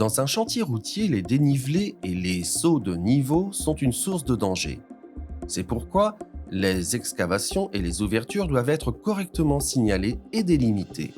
Dans un chantier routier, les dénivelés et les sauts de niveau sont une source de danger. C'est pourquoi les excavations et les ouvertures doivent être correctement signalées et délimitées.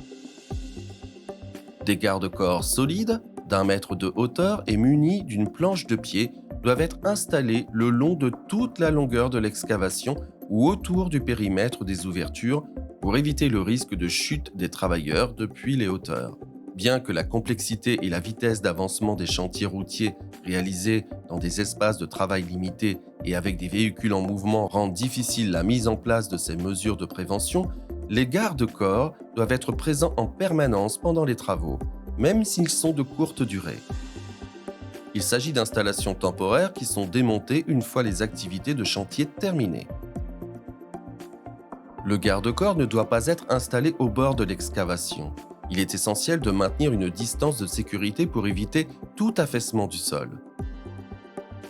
Des garde-corps solides, d'1 mètre de hauteur et munis d'une planche de pied, doivent être installés le long de toute la longueur de l'excavation ou autour du périmètre des ouvertures pour éviter le risque de chute des travailleurs depuis les hauteurs. Bien que la complexité et la vitesse d'avancement des chantiers routiers réalisés dans des espaces de travail limités et avec des véhicules en mouvement rendent difficile la mise en place de ces mesures de prévention, les garde-corps doivent être présents en permanence pendant les travaux, même s'ils sont de courte durée. Il s'agit d'installations temporaires qui sont démontées une fois les activités de chantier terminées. Le garde-corps ne doit pas être installé au bord de l'excavation. Il est essentiel de maintenir une distance de sécurité pour éviter tout affaissement du sol.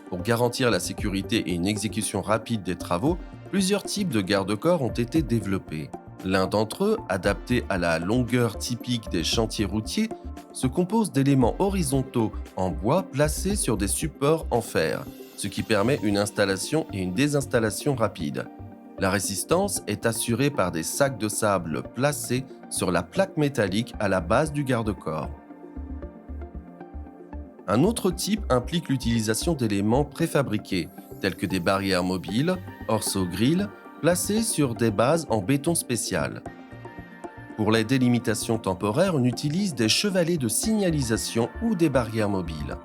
Pour garantir la sécurité et une exécution rapide des travaux, plusieurs types de garde-corps ont été développés. L'un d'entre eux, adapté à la longueur typique des chantiers routiers, se compose d'éléments horizontaux en bois placés sur des supports en fer, ce qui permet une installation et une désinstallation rapide. La résistance est assurée par des sacs de sable placés sur la plaque métallique à la base du garde-corps. Un autre type implique l'utilisation d'éléments préfabriqués, tels que des barrières mobiles, orso-grilles, placées sur des bases en béton spécial. Pour les délimitations temporaires, on utilise des chevalets de signalisation ou des barrières mobiles.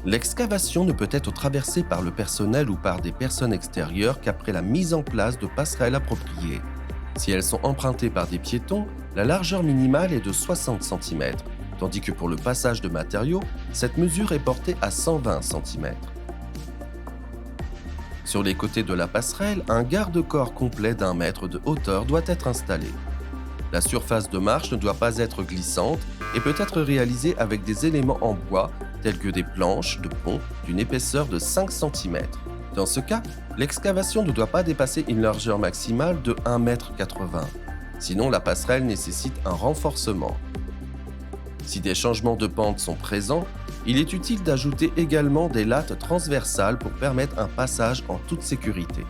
L'excavation ne peut être traversée par le personnel ou par des personnes extérieures qu'après la mise en place de passerelles appropriées. Si elles sont empruntées par des piétons, la largeur minimale est de 60 cm, tandis que pour le passage de matériaux, cette mesure est portée à 120 cm. Sur les côtés de la passerelle, un garde-corps complet d'1 mètre de hauteur doit être installé. La surface de marche ne doit pas être glissante et peut être réalisée avec des éléments en bois tels que des planches de pont d'une épaisseur de 5 cm. Dans ce cas, l'excavation ne doit pas dépasser une largeur maximale de 1,80 m. Sinon, la passerelle nécessite un renforcement. Si des changements de pente sont présents, il est utile d'ajouter également des lattes transversales pour permettre un passage en toute sécurité.